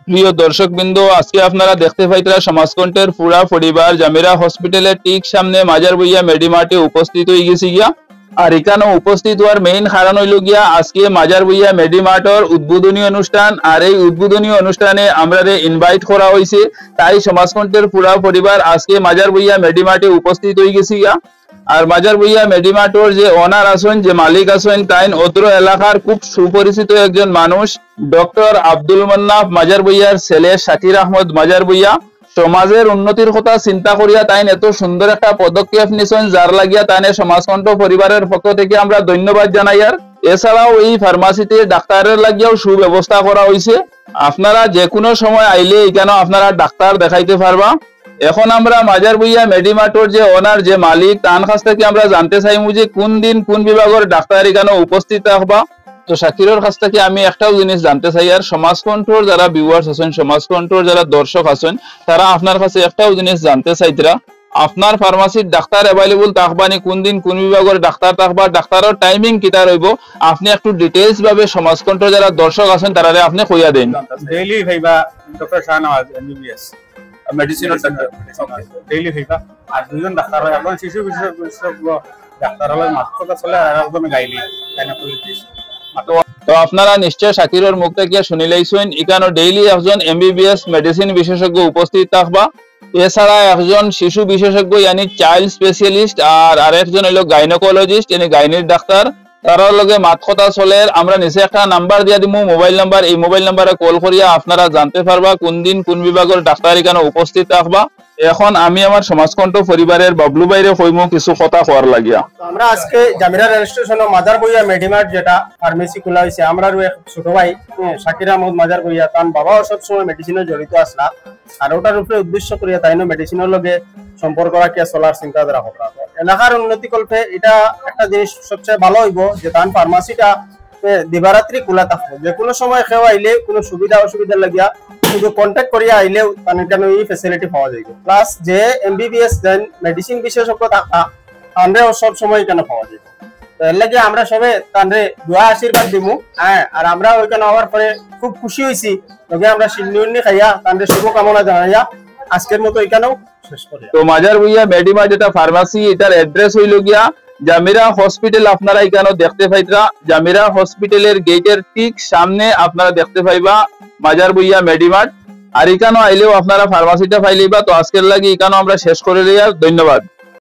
প্রিয় দর্শকবৃন্দ, আজকে আপনারা দেখতে পাইতরা সমাজকণ্ঠের পুরা পরিবার জামিরা হসপিটালের ঠিক সামনে মাজার বইয়া মেডিমার্টে উপস্থিত হয়ে গেছি গিয়া। আর এখানে উপস্থিত হওয়ার মেইন কারণ হইল গিয়া আজকে মাজার বইয়া মেডিমার্টর উদ্বোধনী অনুষ্ঠান। আর এই উদ্বোধনী অনুষ্ঠানে আমরা ইনভাইট করা হয়েছে, তাই সমাজকণ্ঠের পুরা পরিবার আজকে মাজার বইয়া মেডিমার্টে উপস্থিত হয়ে গেছি গিয়া। আর মাজার বইয়া মেডিমার্টর যে ওনার আছেন, যে মালিক আছেন, তাই অত্র এলাকার খুব সুপরিচিত একজন মানুষ ডক্টর আব্দুল মান্নাফ মাজার বইয়ার ছেলে শাকির আহমদ মাজার বইয়া। সমাজের উন্নতির কথা চিন্তা করিয়া তাই এত সুন্দর একটা পদক্ষেপ নিছেন, যার লাগিয়া তাই সমাজকণ্ঠ পরিবারের পক্ষ থেকে আমরা ধন্যবাদ জানাই। আর এছাড়াও এই ফার্মাসিতে ডাক্তারের লাগিয়াও সুব্যবস্থা করা হয়েছে। আপনারা যে কোনো সময় আইলে এখানে আপনারা ডাক্তার দেখাইতে পারবা। এখন আমরা মাজার বইয়া মেডিমার্টর যে ওনার, যে মালিক, তার কাছ থেকে আমরা জানতে চাইমু যে কোন দিন কোন বিভাগের ডাক্তার এখানে উপস্থিত থাকবা। তো শাকিরের কাছ থেকে আমি একটাও জিনিস জানতে চাই, আর সমাজকণ্ঠর যারা ভিউয়ার্স আছেন, সমাজকণ্ঠর যারা দর্শক আছেন, তারা আপনার কাছে একটাও জিনিস জানতে চাইতরা, আপনার ফার্মাসির ডাক্তার অ্যাভেলেবল থাকবানি, কোন দিন কোন বিভাগের ডাক্তার থাকবা, ডাক্তারের টাইমিং কিতা রইব, আপনি একটু ডিটেইলস ভাবে সমাজকণ্ঠ যারা দর্শক আছেন তারা আপনি কইয়া দেন। ডেইলি ভাইবা ডক্টর শাহনওয়াজ এমবিবিএস মেডিসিনের ডাক্তার ডেইলি ভাইবা। আর দুজন ডাক্তার হয়, একজন শিশু বিশেষজ্ঞ ডাক্তার হলো মাত্র চলে, আর একজন গাইলি গাইনোকোলজিস্ট। তো আপনারা নিশ্চয় শাকিরের মুখ থেকে শুনিলেইছেন, এখানে ডেইলি একজন এমবিবিএস মেডিসিন বিশেষজ্ঞ উপস্থিত থাকবা। এছাড়া একজন শিশু বিশেষজ্ঞ ইয়ানি চাইল্ড স্পেশালিস্ট, আর আরেকজন হইল গাইনোকোলজিস্ট ইয়ানি গাইনির ডাক্তার। তারার লগে মাত কথা চলে। আমরা নিচে একটা নাম্বার দিয়া দিমু, মোবাইল নাম্বার, এই মোবাইল নাম্বারে কল করিয়া আপনারা জানতে পারবা কোন দিন কোন বিভাগের ডাক্তার এখানে উপস্থিত থাকবা। এখন আমি আমার সমাজকণ্ঠ পরিবারের বাবলু বাইরে কইমু কিছু কথা কওয়ার লাগিয়া। আমরা আজকে জামিরা রেল স্টেশনে মাজার বইয়া মেডিমার্ট যেটা ফার্মেসি খোলা হয়েছে, আমরা এক ছোট ভাই শাকির আহমদ মাজার বইয়া, তার বাবাও সবসময় মেডিসিনে জড়িত আসলা। আর ওটার উপরে উদ্দেশ্য করিয়া তাই মেডিসিনের লগে সম্পর্ক রাখিয়া চলার চিন্তাধারা করা। এলাকার উন্নতি কল্পে এটা একটা জিনিস সবচেয়ে ভালো হইব যে তার ফার্মাসিটা দিবারাত্রি খোলা থাকবো। যে কোনো সময় কেউ আইলে কোনো সুবিধা অসুবিধা লাগিয়া শুধু কন্ট্যাক্ট করিয়া আইলেও তাদের কেন এই ফেসিলিটি পাওয়া যাইব। প্লাস যে এমবিবিএস দেন মেডিসিন বিশেষজ্ঞ থাকা আমরাও সব সময় কেন পাওয়া যাইব। তো এর লাগে আমরা সবে তাদের দোয়া আশীর্বাদ দিমু। হ্যাঁ, আর আমরা ওইখানে হওয়ার পরে খুব খুশি হয়েছি। তবে আমরা সিন্নি খাইয়া তাদের শুভকামনা জানাইয়া আজকের মতো এখানেও শেষ করি। তো মাজার বইয়া মেডিমার্ট যেটা ফার্মাসি, এটার অ্যাড্রেস হইল গিয়া জামিরা হসপিটাল। আপনারা এখানে দেখতে পাইতরা জামিরা হসপিটালের গেটের ঠিক সামনে আপনারা দেখতে পাইবা মাজার বইয়া মেডিমার্ট। আর এখানে আইলেও আপনারা ফার্মাসিটা পাইলেইবা। তো আজকের লাগি এখানে আমরা শেষ করে দিই। ধন্যবাদ।